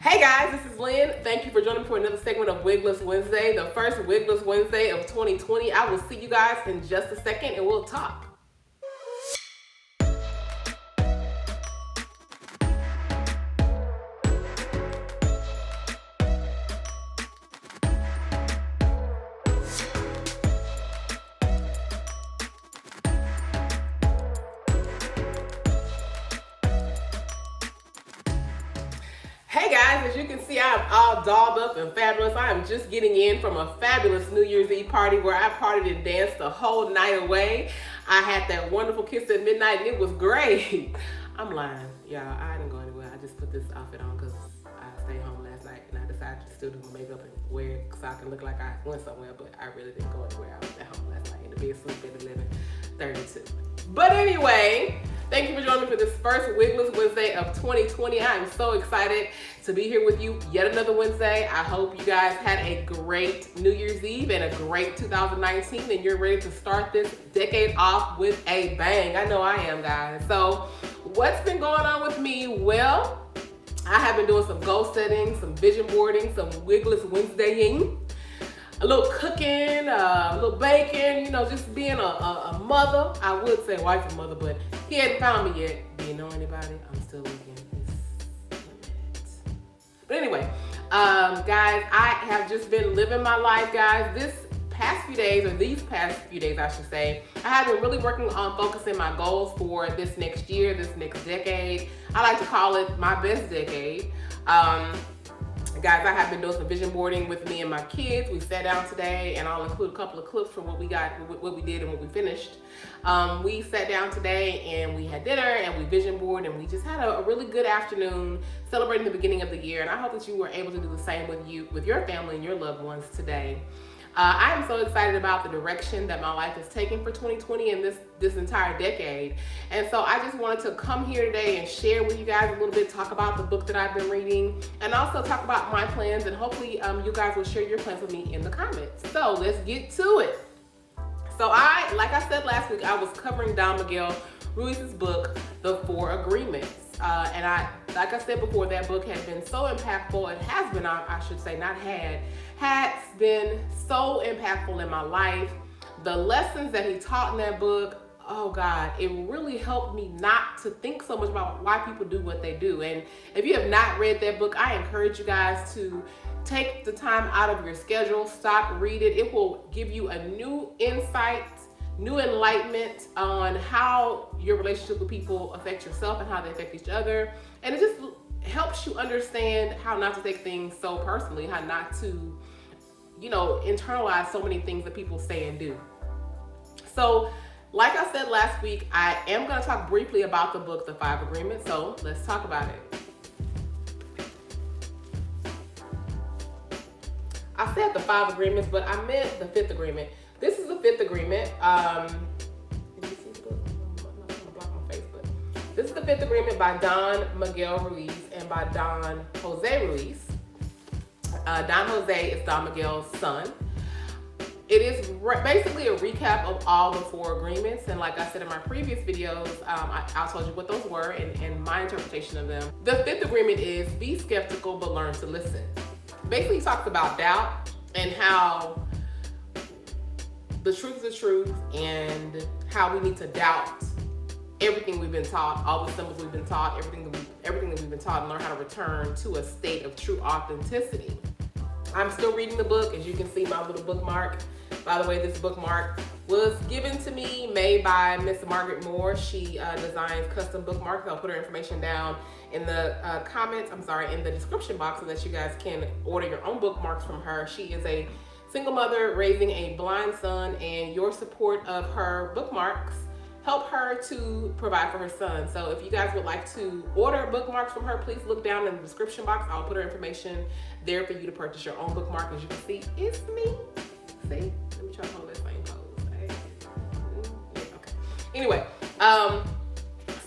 Hey guys, this is Lynn. Thank you for joining me for another segment of Wigless Wednesday, the first Wigless Wednesday of 2020. I will see you guys in just a second and we'll talk. Hey guys, as you can see, I'm all dolled up and fabulous. I am just getting in from a fabulous New Year's Eve party where I partied and danced the whole night away. I had that wonderful kiss at midnight and it was great. I'm lying, y'all. I didn't go anywhere. I just put this outfit on because I stayed home last night and I decided to still do my makeup and wear it so I can look like I went somewhere, but I really didn't go anywhere. I was at home last night in the bed sleeping at 11:32. But anyway, thank you for joining me for this first Wigless Wednesday of 2020. I am so excited to be here with you yet another Wednesday. I hope you guys had a great New Year's Eve and a great 2019 and you're ready to start this decade off with a bang. I know I am, guys. So what's been going on with me? Well, I have been doing some goal setting, some vision boarding, some Wigless Wednesdaying, a little cooking, a little baking, you know, just being a mother. I would say wife and mother, but he hadn't found me yet. Do you know anybody? I'm still looking. But anyway, guys, I have just been living my life, guys. These past few days, I should say, I have been really working on focusing my goals for this next year, this next decade. I like to call it my best decade. Guys, I have been doing some vision boarding with me and my kids. We sat down today, and I'll include a couple of clips from what we did and what we finished. We sat down today and we had dinner and we vision board and we just had a really good afternoon celebrating the beginning of the year. And I hope that you were able to do the same with your family and your loved ones today. I am so excited about the direction that my life is taking for 2020 and this entire decade. And so I just wanted to come here today and share with you guys a little bit, talk about the book that I've been reading, and also talk about my plans, and hopefully you guys will share your plans with me in the comments. So let's get to it. So like I said last week, I was covering Don Miguel Ruiz's book, The 4 Agreements. And like I said before, that book has been so impactful. It has been, I should say, has been so impactful in my life. The lessons that he taught in that book, oh God, it really helped me not to think so much about why people do what they do. And if you have not read that book, I encourage you guys to take the time out of your schedule, stop, read it. It will give you a new insight, new enlightenment on how your relationship with people affects yourself and how they affect each other. And it just helps you understand how not to take things so personally, how not to, you know, internalize so many things that people say and do. So, like I said last week, I am going to talk briefly about the book, The 5 Agreements. So, let's talk about it. I said the 5 agreements, but I meant the 5th agreement. This is the 5th agreement. Did you see the book? I'm not going to block my face, but this is the 5th agreement by Don Miguel Ruiz and by Don Jose Ruiz. Don Jose is Don Miguel's son. It is basically a recap of all the 4 agreements. And like I said in my previous videos, I told you what those were and my interpretation of them. The 5th agreement is be skeptical, but learn to listen. Basically, he talks about doubt and how the truth is the truth and how we need to doubt everything we've been taught, all the symbols we've been taught, everything that we've been taught, and learn how to return to a state of true authenticity. I'm still reading the book. As you can see, my little bookmark. By the way, this bookmark was given to me, made by Miss Margaret Moore. She designs custom bookmarks. I'll put her information down in the in the description box so that you guys can order your own bookmarks from her. She is a single mother raising a blind son, and your support of her bookmarks help her to provide for her son. So if you guys would like to order bookmarks from her, please look down in the description box. I'll put her information there for you to purchase your own bookmark. As you can see, it's me. See? Let me try to hold that same pose. Hey. Yeah, okay. Anyway,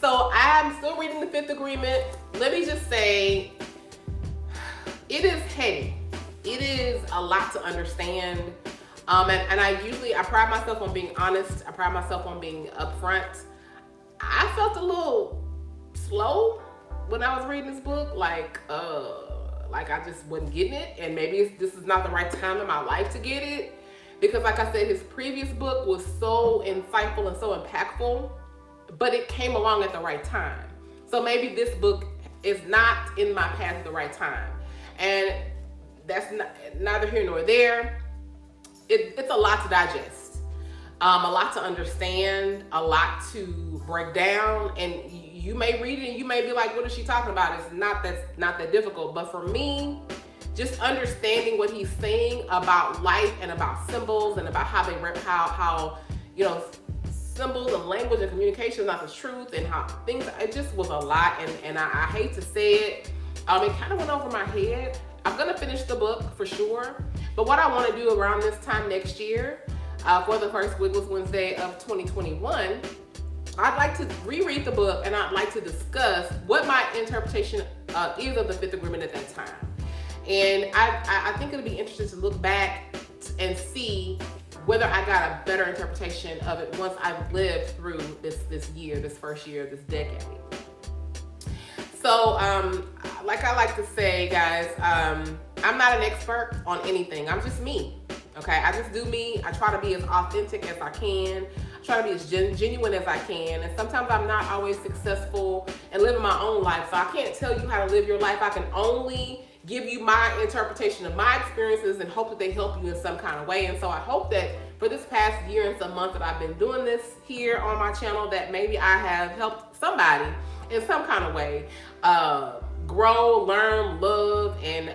so I'm still reading the 5th agreement. Let me just say, it is heady. It is a lot to understand. And I pride myself on being honest. I pride myself on being upfront. I felt a little slow when I was reading this book, like like I just wasn't getting it, and maybe this is not the right time in my life to get it, because like I said, his previous book was so insightful and so impactful, but it came along at the right time. So maybe this book is not in my path at the right time, and that's neither here nor there. It's a lot to digest, a lot to understand, a lot to break down, and you may read it and you may be like, what is she talking about? It's not that difficult. But for me, just understanding what he's saying about life and about symbols and about how symbols and language and communication is not the truth, and how things, it just was a lot, and I hate to say it, it kind of went over my head. I'm gonna finish the book for sure, but what I want to do around this time next year, for the first Wigless Wednesday of 2021, I'd like to reread the book, and I'd like to discuss what my interpretation is of the Fifth Agreement at that time. And I think it'll be interesting to look back and see whether I got a better interpretation of it once I've lived through this first year, this decade. So, like I like to say, guys, I'm not an expert on anything. I'm just me. Okay, I just do me. I try to be as authentic as I can. I try to be as genuine as I can. And sometimes I'm not always successful in living my own life. So I can't tell you how to live your life. I can only give you my interpretation of my experiences and hope that they help you in some kind of way. And so I hope that for this past year and some months that I've been doing this here on my channel, that maybe I have helped somebody in some kind of way grow, learn, love, and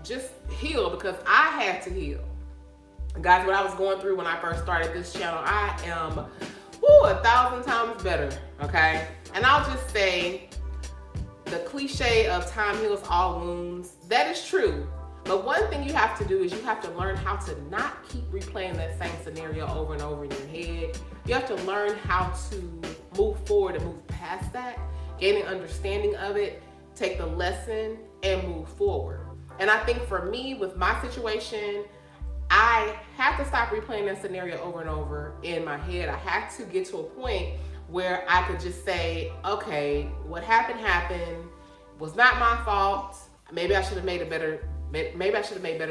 just heal, because I had to heal. Guys, what I was going through when I first started this channel, I am 1,000 times better, okay? And I'll just say, the cliche of time heals all wounds, that is true. But one thing you have to do is you have to learn how to not keep replaying that same scenario over and over in your head. You have to learn how to move forward and move past that, gain an understanding of it, take the lesson, and move forward. And I think for me, with my situation, I had to stop replaying that scenario over and over in my head. I had to get to a point where I could just say, okay, what happened, was not my fault. Maybe I should have made better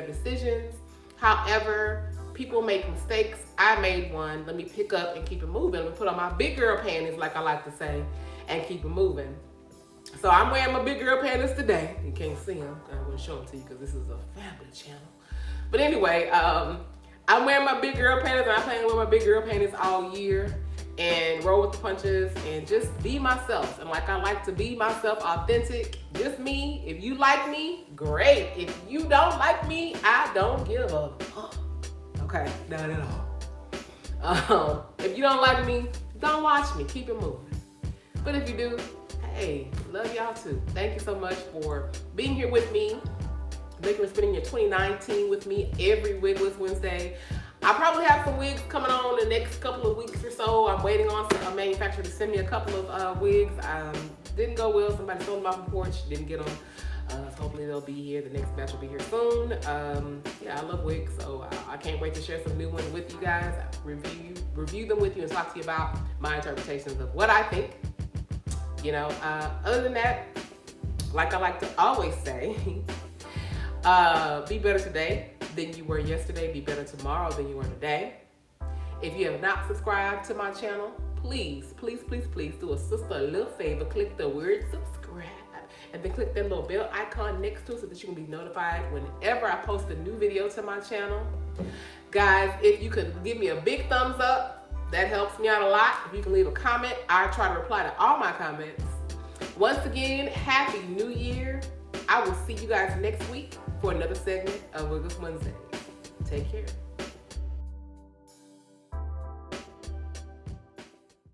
decisions. However, people make mistakes. I made one. Let me pick up and keep it moving. Let me put on my big girl panties, like I like to say, and keep it moving. So I'm wearing my big girl panties today. You can't see them. I wouldn't show them to you because this is a family channel. But anyway, I'm wearing my big girl panties, and I plan to wear my big girl panties all year and roll with the punches and just be myself. And like I like to be myself, authentic, just me. If you like me, great. If you don't like me, I don't give a fuck. Okay, not at all. If you don't like me, don't watch me. Keep it moving. But if you do, hey, love y'all too. Thank you so much for being here with me. Thank you for spending your 2019 with me every Wigless Wednesday. I probably have some wigs coming on the next couple of weeks or so. I'm waiting on a manufacturer to send me a couple of wigs. Didn't go well. Somebody sold them off the porch. Didn't get them. So hopefully they'll be here. The next batch will be here soon. Yeah, I love wigs, so I can't wait to share some new ones with you guys. Review them with you and talk to you about my interpretations of what I think. You know, other than that, like I like to always say, be better today than you were yesterday. Be better tomorrow than you were today. If you have not subscribed to my channel, please, please, please, please do a sister a little favor. Click the word subscribe, and then click that little bell icon next to it so that you can be notified whenever I post a new video to my channel. Guys, if you could give me a big thumbs up, that helps me out a lot. If you can leave a comment, I try to reply to all my comments. Once again, Happy New Year. I will see you guys next week for another segment of Wigless Wednesdays. Take care.